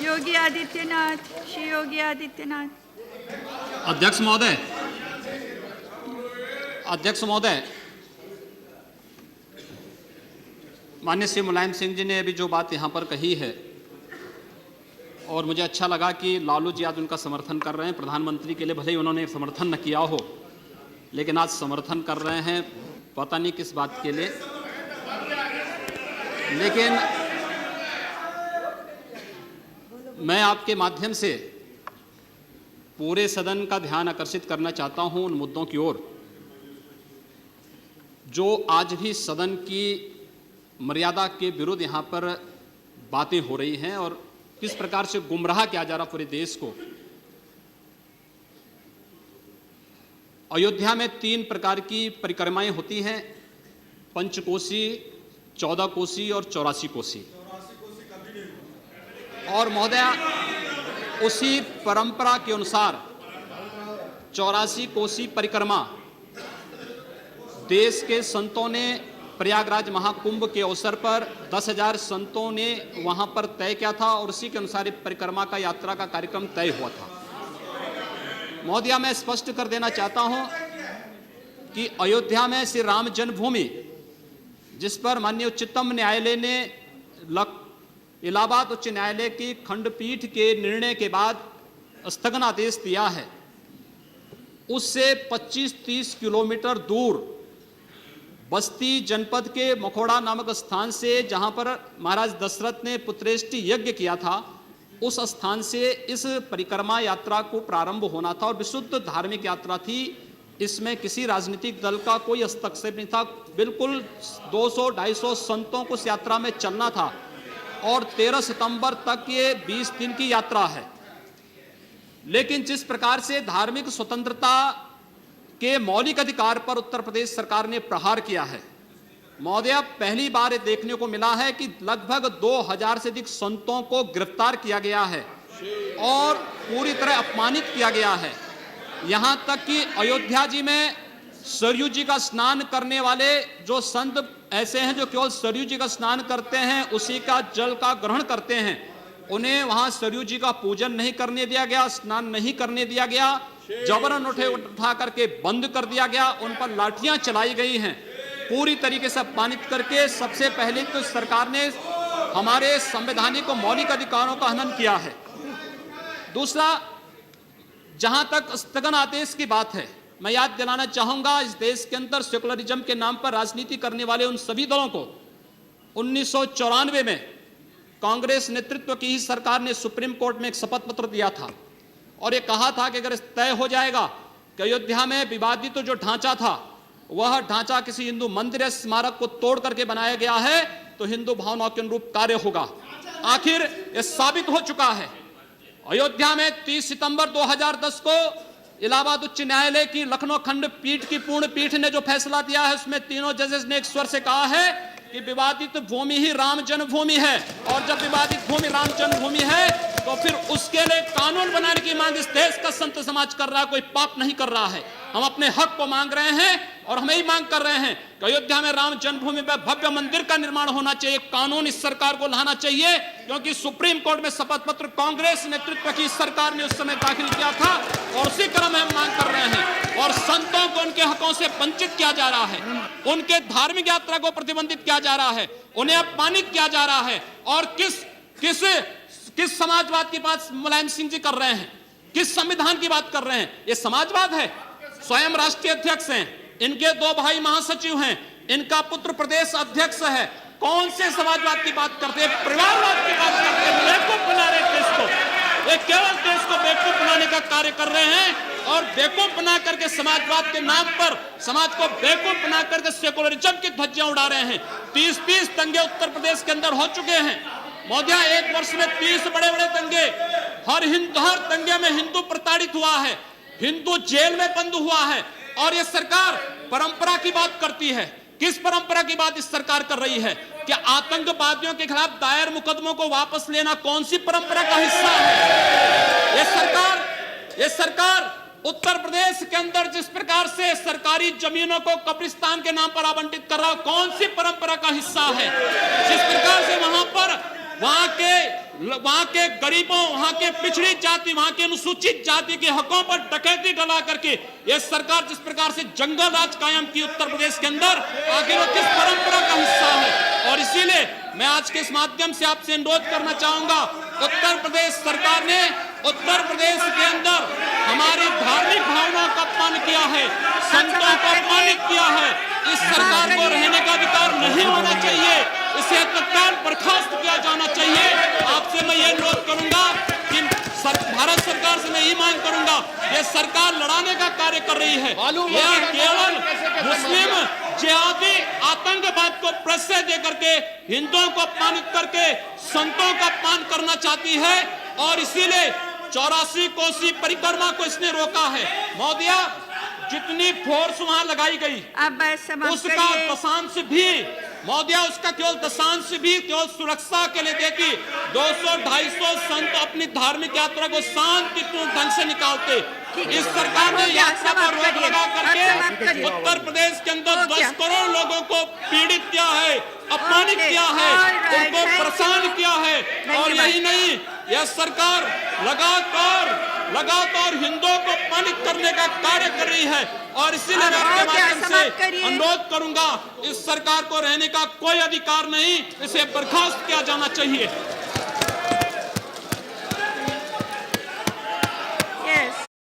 योगी आदित्यनाथ, श्री योगी आदित्यनाथ। अध्यक्ष महोदय, अध्यक्ष महोदय, माननीय श्री मुलायम सिंह जी ने अभी जो बात यहाँ पर कही है और मुझे अच्छा लगा कि लालू जी आज उनका समर्थन कर रहे हैं। प्रधानमंत्री के लिए भले ही उन्होंने समर्थन न किया हो, लेकिन आज समर्थन कर रहे हैं, पता नहीं किस बात के लिए। लेकिन मैं आपके माध्यम से पूरे सदन का ध्यान आकर्षित करना चाहता हूं उन मुद्दों की ओर जो आज भी सदन की मर्यादा के विरुद्ध यहाँ पर बातें हो रही हैं और किस प्रकार से गुमराह किया जा रहा पूरे देश को। अयोध्या में 3 प्रकार की परिक्रमाएं होती हैं, पंचकोसी, 14 कोसी और 84 कोसी। और महोदय, उसी परंपरा के अनुसार 84 कोसी परिक्रमा देश के संतों ने प्रयागराज महाकुंभ के अवसर पर 10,000 संतों ने वहां पर तय किया था और उसी के अनुसार परिक्रमा का यात्रा का कार्यक्रम तय हुआ था। महोदया, मैं स्पष्ट कर देना चाहता हूं कि अयोध्या में श्री राम जन्मभूमि, जिस पर माननीय उच्चतम न्यायालय ने इलाहाबाद उच्च न्यायालय की खंडपीठ के निर्णय के बाद स्थगन आदेश दिया है, उससे 25-30 किलोमीटर दूर बस्ती जनपद के मखोड़ा नामक स्थान से, जहां पर महाराज दशरथ ने पुत्रेष्टि यज्ञ किया था, उस स्थान से इस परिक्रमा यात्रा को प्रारंभ होना था और विशुद्ध धार्मिक यात्रा थी। इसमें किसी राजनीतिक दल का कोई हस्तक्षेप नहीं था। बिल्कुल 200-250 संतों को इस यात्रा में चलना था और 13 सितंबर तक ये 20 दिन की यात्रा है। लेकिन जिस प्रकार से धार्मिक स्वतंत्रता के मौलिक अधिकार पर उत्तर प्रदेश सरकार ने प्रहार किया है, महोदय, पहली बार देखने को मिला है कि लगभग 2000 से अधिक संतों को गिरफ्तार किया गया है और पूरी तरह अपमानित किया गया है। यहां तक कि अयोध्या जी में सरयू जी का स्नान करने वाले जो संत ऐसे हैं जो केवल सरयू जी का स्नान करते हैं, उसी का जल का ग्रहण करते हैं, उन्हें वहां सरयू जी का पूजन नहीं करने दिया गया, स्नान नहीं करने दिया गया, जबरन उठा करके बंद कर दिया गया, उन पर लाठियां चलाई गई हैं, पूरी तरीके से अपमानित करके। सबसे पहले तो सरकार ने हमारे संवैधानिक और मौलिक अधिकारों का हनन किया है। दूसरा, जहां तक स्थगन आदेश की बात है, मैं याद दिलाना चाहूंगा, इस देश के अंदर सेकुलरिज्म के नाम पर राजनीति करने वाले उन सभी दलों को 1994 में कांग्रेस नेतृत्व की ही सरकार ने सुप्रीम कोर्ट में एक शपथ पत्र दिया था और ये कहा था कि अगर तय हो जाएगा कि अयोध्या में विवादित जो ढांचा था, वह ढांचा किसी हिंदू मंदिर या स्मारक को तोड़ करके बनाया गया है, तो हिंदू भावनाओं के अनुरूप कार्य होगा। आखिर यह साबित हो चुका है। अयोध्या में 30 सितंबर 2010 को इलाहाबाद उच्च न्यायालय की लखनऊ खंडपीठ की पूर्ण पीठ ने जो फैसला दिया है, उसमें तीनों जजेस ने एक स्वर से कहा है कि विवादित भूमि ही राम जन्मभूमि है और जब विवादित भूमि राम जन्मभूमि है तो फिर उसके लिए कानून बनाने की मांग इस देश का संत समाज कर रहा है, कोई पाप नहीं कर रहा है। हम अपने हक को मांग रहे हैं और हम यही मांग कर रहे हैं कि अयोध्या में राम जन्मभूमि पर भव्य मंदिर का निर्माण होना चाहिए, कानून इस सरकार को लाना चाहिए, क्योंकि सुप्रीम कोर्ट में शपथ पत्र कांग्रेस नेतृत्व की सरकार ने उस समय दाखिल किया था और उसी क्रम में हम मांग कर रहे हैं। और संतों को उनके हकों से वंचित किया जा रहा है, उनके धार्मिक यात्रा को प्रतिबंधित किया जा रहा है, उन्हें अपमानित किया जा रहा है। और किस समाजवाद की बात मुलायम सिंह जी कर रहे हैं, किस संविधान की बात कर रहे हैं? ये समाजवाद है। स्वयं राष्ट्रीय अध्यक्ष हैं, इनके 2 भाई महासचिव हैं, इनका पुत्र प्रदेश अध्यक्ष है। कौन से समाजवाद की बात करते हैं? परिवारवाद की बात करते हैं। बेवकूफ बना रहे देश को, ये केवल देश को बेवकूफ बनाने का कार्य कर रहे हैं और बेवकूफ बना करके समाजवाद के नाम पर समाज को बेवकूफ बना करके सेकुलरिज्म की ध्वजियां उड़ा रहे हैं। 30 दंगे उत्तर प्रदेश के अंदर हो चुके हैं महोदया, एक वर्ष में 30 बड़े-बड़े दंगे। हर दंगे में हिंदू प्रताड़ित हुआ है, हिंदू जेल में बंद हुआ है और ये सरकार परंपरा की बात करती है। किस परंपरा की बात इस सरकार कर रही है? कि आतंकवादियों के खिलाफ दायर मुकदमों को वापस लेना कौन सी परंपरा का हिस्सा है? ये सरकार उत्तर प्रदेश के अंदर जिस प्रकार से सरकारी जमीनों को कब्रिस्तान के नाम पर आवंटित कर रहा है, कौन सी परंपरा का हिस्सा है? जिस प्रकार से वहां के वहां के गरीबों, वहां के पिछड़ी जाति, वहां के अनुसूचित जाति के हकों पर डकैती डला करके यह सरकार जिस प्रकार से जंगल राज कायम की उत्तर प्रदेश के अंदर, आखिर वो किस परंपरा का हिस्सा है? और इसीलिए मैं आज के इस माध्यम से आपसे अनुरोध करना चाहूंगा, उत्तर प्रदेश सरकार ने उत्तर प्रदेश के अंदर हमारी धार्मिक भावनाओं का अपमान किया है, संतों को अपमानित किया है। इस सरकार को रहने का अधिकार नहीं होना चाहिए, इसे तत्काल बर्खास्त किया जाना चाहिए। आपसे मैं ये अनुरोध करूंगा कि भारत सरकार से मैं ये मांग करूंगा, ये सरकार लड़ाने का कार्य कर रही है, यह केवल मुस्लिम जिहादी आतंकवाद को प्रश्रय दे करके हिंदुओं को अपमानित करके संतों का अपमान करना चाहती है। और इसीलिए 84 कोसी परिक्रमा को इसने रोका है। महोदया, जितनी फोर्स वहां लगाई गई अब समाप्त उसका करिए। दशांश भी, महोदया, उसका केवल दशांश भी केवल सुरक्षा के लिए देखी 200-250 संत अपनी धार्मिक यात्रा को शांतिपूर्ण ढंग से निकालते। इस सरकार ने यात्रा पर रोक लगा करके उत्तर प्रदेश के अंदर 10 करोड़ लोगों को पीड़ित किया है, अपमानित किया है, उनको परेशान किया है। और यही नहीं, यह सरकार लगातार हिंदुओं को अपमानित करने का कार्य कर रही है। और इसीलिए मैं आपके माध्यम से अनुरोध करूंगा, इस सरकार को रहने का कोई अधिकार नहीं, इसे बर्खास्त किया जाना चाहिए।